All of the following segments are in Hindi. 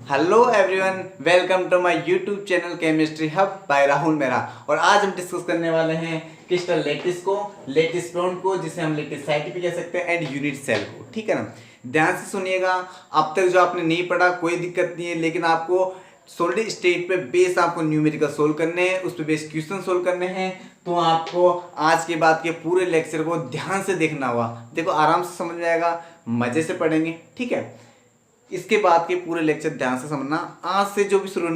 Hello everyone, welcome to my YouTube channel chemistry hub by Rahul Mehra. और आज हम डिस्कस करने वाले हैं क्रिस्टल लैटिस को, लैटिस प्रोन को, जिसे हम लैटिस साइट भी कह सकते हैं, एंड यूनिट सेल को। ठीक है ना, ध्यान से सुनिएगा। अब तक जो आपने नहीं पढ़ा कोई दिक्कत नहीं है, लेकिन आपको सॉलिड स्टेट पे बेस आपको न्यूमेरिकल सोल्व करने हैं, उस पर बेस क्वेश्चन सोल्व करने हैं। तो आपको आज के बाद के पूरे लेक्चर को ध्यान से देखना होगा। देखो, आराम से समझ में आएगा, मजे से पढ़ेंगे। ठीक है, इसके बाद के पूरे लेक्चर ध्यान से समझना। आज से जो भी शुरू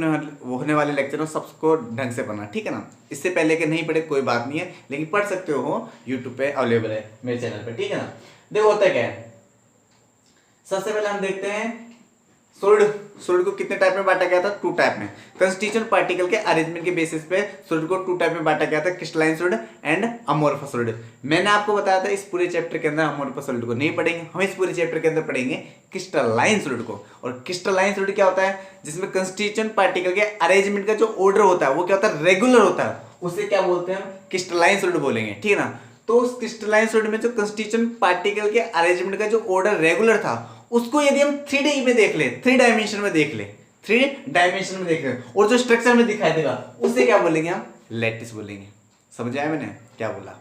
होने वाले लेक्चर हो सबको ढंग से पढ़ना। ठीक है ना, इससे पहले के नहीं पढ़े कोई बात नहीं है, लेकिन पढ़ सकते हो, यूट्यूब पे अवेलेबल है मेरे चैनल पे। ठीक है ना, देखो होता क्या है। सबसे पहले हम देखते हैं सॉलिड को कितने टाइप में बांटा गया था। 2 टाइप में। कंस्टिट्यूएंट पार्टिकल के अरेंजमेंट के बेसिस पे सॉलिड को 2 टाइप में बांटा गया था, crystalline solid and amorphous solid. मैंने आपको बताया था इस पूरे चैप्टर के अंदर अमोर्फस सॉलिड को नहीं पढ़ेंगे, हम इस पूरे चैप्टर के अंदर पढ़ेंगे क्रिस्टलाइन सॉलिड को। और क्रिस्टलाइन सॉलिड क्या होता है, जिसमें कंस्टिट्यूएंट पार्टिकल के अरेंजमेंट का जो ऑर्डर होता है वो क्या होता है, रेगुलर होता है। उसे क्या बोलते हैं हम, क्रिस्टलाइन सॉलिड बोलेंगे। ठीक है ना, तो उस क्रिस्टलाइन सॉलिड में जो कंस्टिट्यूएंट पार्टिकल के अरेंजमेंट का जो ऑर्डर रेगुलर था, उसको यदि हम 3D में देख ले, 3 डायमेंशन में देख ले, 3 डायमेंशन में देख ले, और जो स्ट्रक्चर में दिखाई देगा उसे क्या बोलेंगे हम, लैटिस बोलेंगे। समझ आया मैंने क्या बोला,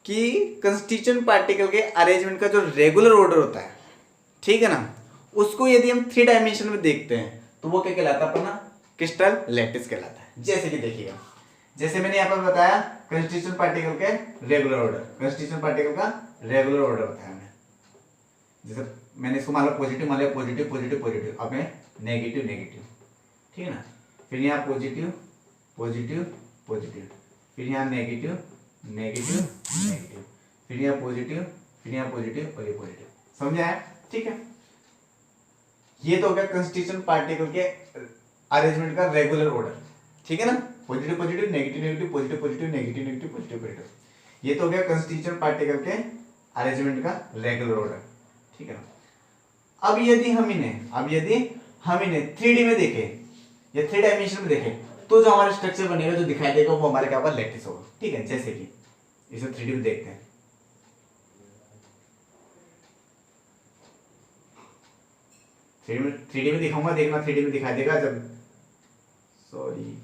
कि कंस्टिट्यूएंट पार्टिकल के अरेंजमेंट का जो रेगुलर ऑर्डर होता है, ठीक है ना, उसको यदि हम 3 डायमेंशन में देखते हैं तो वो क्या कहलाता है अपना, क्रिस्टल लैटिस कहलाता है। जैसे कि देखिएगा, जैसे मैंने यहाँ पर बताया कंस्टिट्यूएंट पार्टिकल के रेगुलर ऑर्डर, कंस्टिट्यूएंट पार्टिकल का रेगुलर ऑर्डर बताया मैंने। जैसे मैंने इसको मान लो पॉजिटिव मान लिया, पॉजिटिव पॉजिटिव पॉजिटिव, अब मैं नेगेटिव नेगेटिव, ठीक है ना, फिर यहाँ पॉजिटिव पॉजिटिव पॉजिटिव, फिर यहाँ नेगेटिव नेगेटिव नेगेटिव, फिर यहाँ पॉजिटिव, फिर यहाँ पॉजिटिव और ये पॉजिटिव। समझ आया? ठीक है, ये तो हो गया कंस्टिट्यूएंट पार्टिकल के अरेंजमेंट का रेगुलर ऑर्डर। ठीक है ना, positive positive negative negative positive positive negative negative positive positive, ये तो हो गया कंस्टिट्यूएंट पार्टिकल के अरेंजमेंट का रेगुलर ऑर्डर। ठीक है ना, अब यदि हम इन्हें 3D में देखें या 3 डायमेंशन में देखें, तो जो हमारा स्ट्रक्चर बनेगा, जो दिखाई देगा, वो हमारा क्या होगा, लैटिस होगा। ठीक है, जैसे कि इसे 3D में देखते हैं। 3D में दिखाऊंगा, देखना 3D में दिखाई देगा जब, सॉरी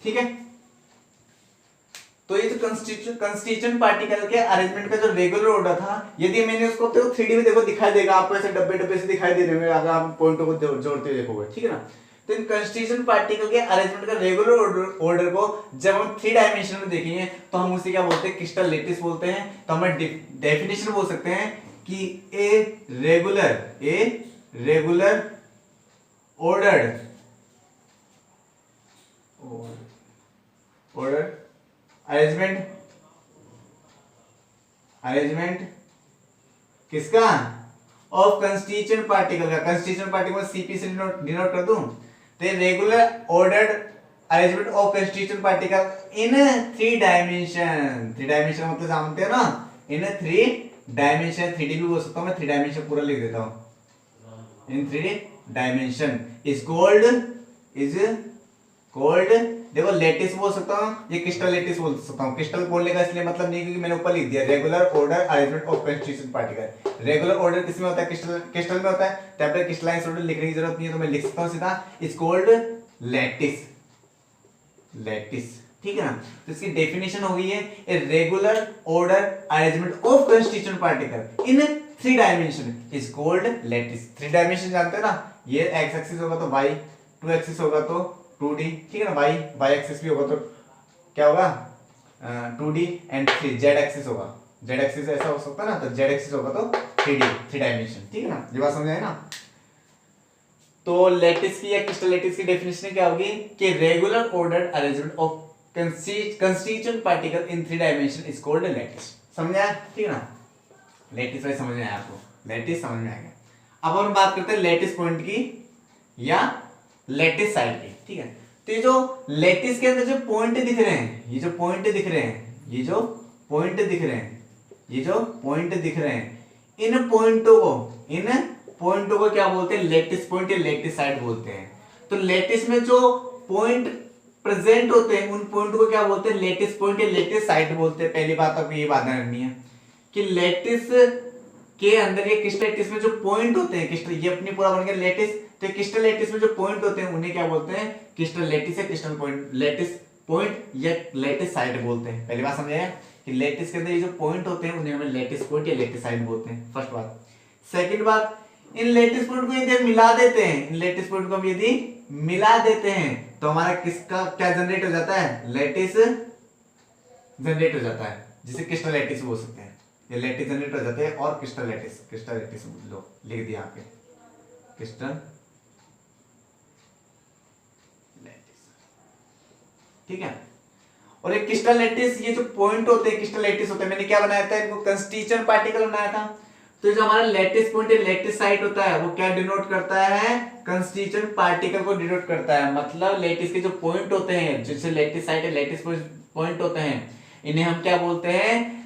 ठीक है, तो ये जो कंस्टिट्यूएंट पार्टिकल के अरेंजमेंट का जो रेगुलर ऑर्डर था, यदि मैंने उसको तो 3D में देखो दिखाई देगा आपको, ऐसे डब्बे डब्बे से दिखाई दे रहे होंगे अगर आप पॉइंटों को जोड़ते देखोगे। ठीक है ना, तो इन कंस्टिट्यूएंट पार्टिकल के अरेंजमेंट का रेगुलर ऑर्डर को जब हम 3 डायमेंशन में देखेंगे तो हम उसे क्या बोलते हैं, क्रिस्टल लैटिस बोलते हैं। तो हम डेफिनेशन बोल सकते हैं कि ए रेगुलर ऑर्डर्ड अरेंजमेंट किसका, ऑफ कंस्टिट्यूएंट पार्टिकल का। कंस्टिट्यूएंट पार्टिकल सीपी से डिनोट कर दूं, तो regular ordered arrangement of constituent particle in 3 dimension. 3 dimension मतलब जानते हो ना, इन 3 डायमेंशन, 3D भी बोल सकता हूं मैं, 3 डायमेंशन पूरा लिख देता हूं। इन 3 डायमेंशन इज कॉल्ड देखो लैटिस बोल सकता हूं, ये क्रिस्टल लैटिस बोल सकता हूं। क्रिस्टल बोलने का इसलिए मतलब नहीं क्योंकि मैंने ऊपर लिख दिया regular order arrangement of constituent particle. Regular order किसमें होता है, क्रिस्टल में होता है, तो यहाँ पे क्रिस्टलाइन सॉलिड लिखने की जरूरत नहीं है, तो मैं लिख सकता हूं सीधा, इज कॉल्ड लैटिस। ठीक है ना, तो इसकी डेफिनेशन हो गई है, a regular order arrangement of constituent particle in 3 dimension is called lattice. 3 dimension जानते हो ना, ये एक्स एक्सिस होगा तो y, 2 एक्सिस होगा तो 2D, ठीक है ना, y एक्सिस भी होगा तो क्या होगा, 2D एंड 3 z एक्सिस होगा, z एक्सिस ऐसा हो सकता है ना, तो z एक्सिस होगा तो 3D, 3 डायमेंशन। ठीक है ना, ये बात समझ आए ना। तो लैटिस की या क्रिस्टल लैटिस की डेफिनेशन क्या होगी, कि regular ordered arrangement of constituent particle in 3 dimension is called lattice. समझ आया? ठीक है ना, लैटिस वाइज समझ में आया आपको, लैटिस समझ में आ गया। अब हम बात करते हैं लैटिस पॉइंट की या लैटिस साइड की। ठीक है, तो ये जो लैटिस के अंदर जो पॉइंट दिख रहे हैं, ये जो पॉइंट दिख रहे हैं, ये जो पॉइंट दिख रहे हैं, इन पॉइंटों को क्या बोलते हैं, लेटिस पॉइंट या लेटिस साइड बोलते हैं। तो लेटिस में जो पॉइंट प्रेजेंट होते हैं उन पॉइंट को क्या बोलते हैं, लेटिस पॉइंट या लेटिस साइड बोलते हैं। पहली बात आपको ये बात करनी है कि लेटिस के अंदर ये क्रिस्टल लेटिस में जो पॉइंट होते हैं, क्रिस्टल ये अपनी पूरा बन गया लेटिस, तो क्रिस्टल लेटिस में जो पॉइंट होते हैं उन्हें क्या बोलते हैं, क्रिस्टल लेटिस या क्रिस्टल पॉइंट, लेटिस पॉइंट या लेटिस साइड बोलते हैं। पहली बात समझाया कि लेटिस के अंदर ये जो पॉइंट होते हैं उन्हें हमें लेटिस पॉइंट या लेटिस साइड बोलते हैं, फर्स्ट बात। सेकंड बात, इन लेटिस पॉइंट को यदि हम मिला देते हैं, इन लेटिस पॉइंट को हम यदि मिला देते हैं तो हमारा किसका क्या जनरेट हो जाता है, लेटिस जनरेट हो जाता है, जिसे क्रिस्टल लेटिस बोल सकते हैं। ये लेटिस जनरेट हो जाते हैं और क्रिस्टल लेटिस लो लिख दिया आपके, क्रिस्टल लेटिस, ठीक है। और एक क्रिस्टल लेटिस, ये जो पॉइंट होते हैं क्रिस्टल लेटिस होते हैं, मैंने क्या बनाया था, इनको कंस्टीट्यूएंट पार्टिकल बनाया था। तो जो हमारा लेटिस पॉइंट या लेटिस साइट होता है वो क्या डिनोट करता है, कंस्टीट्यूएंट पार्टिकल को डिनोट करता है। मतलब लेटिस के जो पॉइंट होते हैं, जैसे लेटिस साइट या लेटिस पॉइंट होते हैं, इन्हें हम क्या बोलते हैं,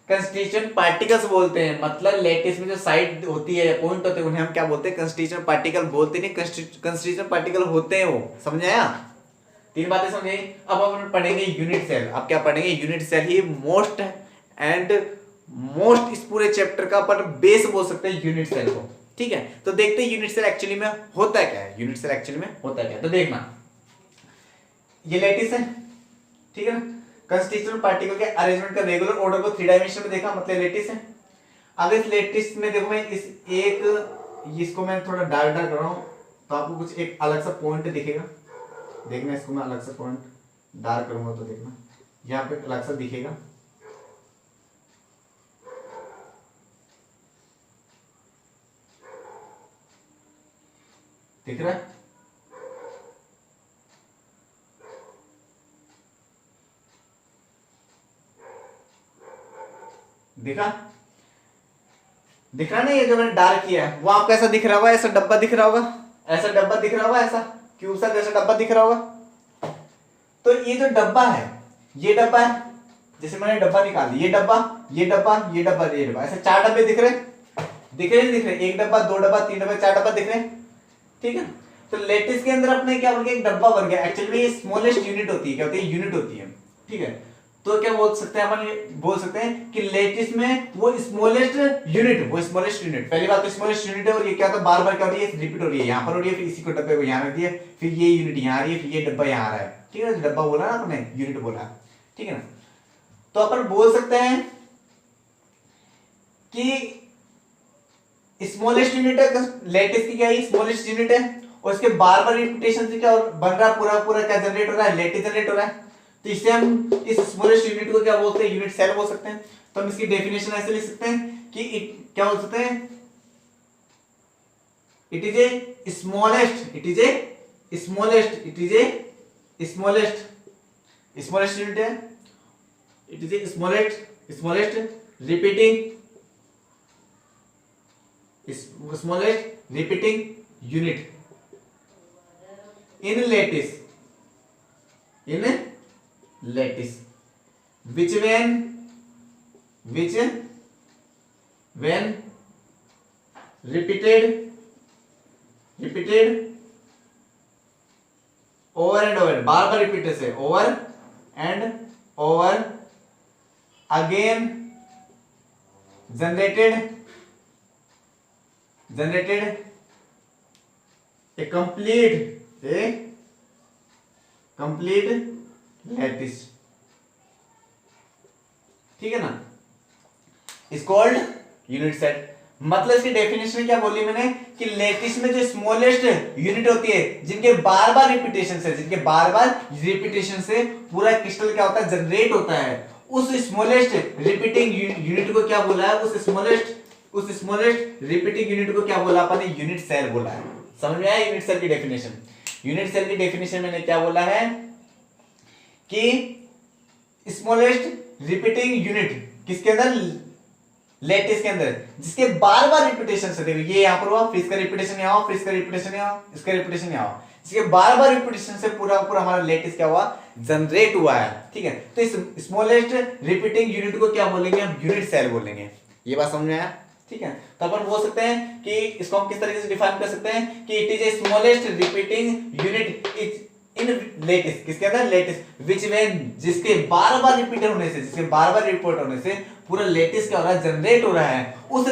कंस्टीट्यूएंट पार्टिकल्स बोलते हैं। मतलब लेटिस में जो साइड होती है, पॉइंट होते हैं, उन्हें हम क्या बोलते हैं, कंस्टीट्यूएंट पार्टिकल बोलते नहीं, कंस्टीट्यूएंट पार्टिकल होते हैं वो। समझाया, तीन बातें समझे। अब हम पढ़ेंगे यूनिट सेल। अब क्या पढ़ेंगे, यूनिट सेल ही मोस्ट इस पूरे चैप्टर का पर बेस बोल सकते हैं यूनिट सेल को, ठीक है। तो देखते हैं यूनिट सेल एक्चुअली में होता क्या है, यूनिट सेल एक्चुअली में होता क्या है। तो देखना, ये लेटिस है, ठीक है ना, कंस्टीट्यूएंट पार्टिकल के अरेंजमेंट का रेगुलर ऑर्डर को 3 डायमेंशन में देखा, मतलब लेटिस है। अब इस लेटिस में देखो, मैं इसको मैं थोड़ा डार्क कर रहा हूं तो आपको कुछ एक अलग सा पॉइंट दिखेगा। देखना, इसको मैं अलग सा पॉइंट डार्क करूंगा तो देखना यहाँ पे अलग सा दिखेगा, दिख रहा है। दिख रहा नहीं, ये जो मैंने डार्क किया है वो आपको ऐसा दिख रहा होगा, ऐसा डब्बा दिख रहा होगा, ऐसा डब्बा दिख रहा होगा, ऐसा क्यूब सा जैसा डब्बा दिख रहा होगा। तो ये जो डब्बा है, ये डब्बा है, जैसे मैंने डब्बा निकाल दिया, ये डब्बा, ये डब्बा, ये डब्बा, ये डब्बा, ऐसे 4 डब्बे दिख रहे, दिख रहे नहीं दिख रहे, 1 डब्बा, 2 डब्बा, 3 डब्बा, 4 डब्बा दिख रहे, ठीक है। तो लेटिस के अंदर अपने क्या बन गया, एक डब्बा बन गया। एक्चुअली ये स्मॉलेस्ट यूनिट होती है, क्या होती है, यूनिट होती है, ठीक है। तो क्या बोल सकते हैं अपन, बोल सकते हैं कि लेटिस में वो स्मॉलेस्ट यूनिट, पहली बात तो स्मॉलेस्ट यूनिट है, और ये क्या होता है, बार बार क्या हो रही है, रिपीट हो रही है, यहाँ पर हो रही है, फिर इसी को डब्बे को यहाँ रख दिया, फिर ये यूनिट यहाँ आ रही है, फिर ये डब्बा यहाँ आ रहा है, ठीक है। डब्बा बोला ना आपने, यूनिट बोला, ठीक है ना। तो अपन बोल सकते हैं कि स्मॉलेस्ट यूनिट है लेटिस की, क्या है, स्मॉलेस्ट यूनिट है, और इसके बार बार रिपीटेशन से क्या बन रहा है, पूरा पूरा क्या जनरेट हो रहा है, लेटिस जनरेट हो रहा है। तो इससे हम इस स्मॉलेस्ट यूनिट को क्या बोलते हैं, यूनिट सेल बोल सकते हैं। तो हम इसकी डेफिनेशन ऐसे लिख सकते हैं कि क्या बोल सकते हैं, it is a smallest unit है, it is a smallest repeating unit in lattice which when repeated over and over, बार बार रिपीट से over and over again generated a complete lattice, ठीक है ना, इज कॉल्ड यूनिट सेल। मतलब इसकी डेफिनेशन क्या बोली मैंने कि लेटिस में जो स्मॉलेस्ट यूनिट होती है, जिनके बार बार रिपीटेशन से पूरा क्रिस्टल क्या होता है, जनरेट होता है, उस स्मॉलेस्ट रिपीटिंग यूनिट को क्या बोला है, उस स्मॉलेस्ट रिपीटिंग यूनिट को क्या बोला अपन, यूनिट सेल बोला है। समझ में आया यूनिट सेल की डेफिनेशन। यूनिट सेल की डेफिनेशन मैंने क्या बोला है कि स्मॉलेस्ट रिपीटिंग यूनिट किसके अंदर, लेटिस के अंदर, जिसके बार बार रिपीटेशन से, देखो ये यहां पर हुआ, फिर इसका रिपीटेशन यहां हुआ, फिर इसका रिपीटेशन यहां, इसका रिपीटेशन यहां हुआ, जिसके बार बार रिपीटेशन से पूरा पूरा हमारा लेटिस क्या हुआ, जनरेट हुआ है, ठीक है। तो इस स्मॉलेस्ट रिपीटिंग यूनिट को क्या बोलेंगे हम, यूनिट सेल बोलेंगे, ये बात समझ में आया? ठीक है, तो अपन बोल सकते हैं कि इसको हम किस तरीके से डिफाइन कर सकते हैं कि it is a smallest repeating unit in lattice, किसके अंदर? लेटिस, विच व्हेन, जिसके बार बार रिपीट होने से, जिसके बार बार रिपीट होने से पूरा लेटिस क्या हो रहा है? जनरेट हो रहा है। उस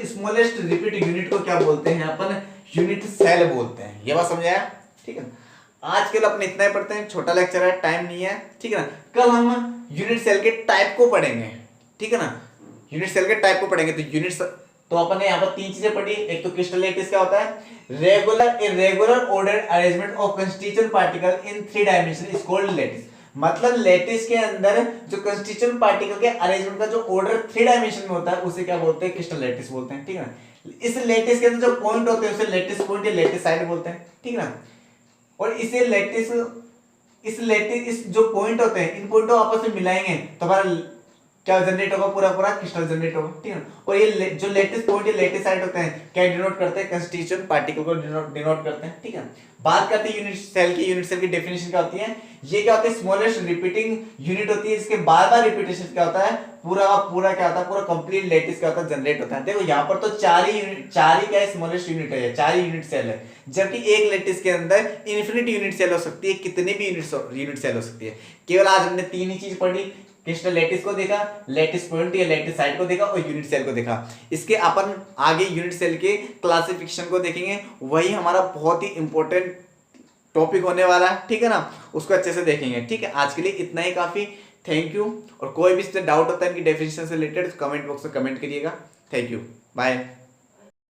स्मॉलेस्ट रिपीट यूनिट को क्या बोलते हैं अपन? यूनिट सेल बोलते हैं। ये बात समझ आया? ठीक है, आज के लिए अपने इतना ही पढ़ते हैं, छोटा लेक्चर है, टाइम नहीं है, ठीक है ना। कल हम यूनिट सेल के टाइप को पढ़ेंगे, ठीक है ना। यूनिट सेल के टाइप को पढ़ेंगे तो तो अपन ने यहाँ पर 3 चीजें पढ़ी। एक तो क्रिस्टल लैटिस क्या होता है? Regular irregular ordered arrangement of constituent particle in 3 dimension is called lattice. मतलब लैटिस के अंदर जो कंस्टिट्यूएंट पार्टिकल के अरेंजमेंट का जो ऑर्डर 3 डायमेंशन में होता है उसे क्या बोलते हैं? क्रिस्टल लैटिस बोलते हैं, ठीक है ना। इस लैटिस के अंदर जो पॉइंट होते हैं उसे लैटिस पॉइंट या लैटिस साइड बोलते हैं, ठीक है ना। और इस जो पॉइंट होते हैं, इन पॉइंट को आपस में मिलाएंगे तो हमारा क्या जनरेट होगा? पूरा पूरा क्रिस्टल जनरेट होगा, ठीक है। और ये जो लेटेस्ट पॉइंट या लेटेस्ट साइड होते हैं क्या डिनोट करते हैं? कंस्टिट्यूएंट पार्टिकल को डिनोट करते हैं, ठीक है। बात करते हैं यूनिट सेल की। यूनिट सेल की डेफिनेशन क्या होती है? ये क्या होती है? स्मॉलेस्ट रिपीटिंग यूनिट होती है, इसके बार बार रिपीटेशन क्या होता है? पूरा पूरा क्या होता है? पूरा कंप्लीट लेटिस क्या होता है? जनरेट होता है। देखो यहाँ पर तो 4 ही क्या है? स्मॉलेस्ट यूनिट है, 4 ही यूनिट सेल है, जबकि एक लेटिस के अंदर इन्फिनिट यूनिट सेल हो सकती है, कितने भी यूनिट सेल हो सकती है। केवल आज हमने 3 ही चीज पढ़ी, क्रिस्टल लैटिस को देखा, लैटिस पॉइंट या लैटिस साइड को देखा और यूनिट सेल को देखा। इसके अपन आगे यूनिट सेल के क्लासिफिकेशन को देखेंगे, वही हमारा बहुत ही इंपॉर्टेंट टॉपिक होने वाला है, ठीक है ना। उसको अच्छे से देखेंगे, ठीक है। आज के लिए इतना ही काफी। Thank you. और कोई भी इससे डाउट होता है इनकी डेफिनेशन से रिलेटेड कमेंट बॉक्स में कमेंट करिएगा। Thank you, bye.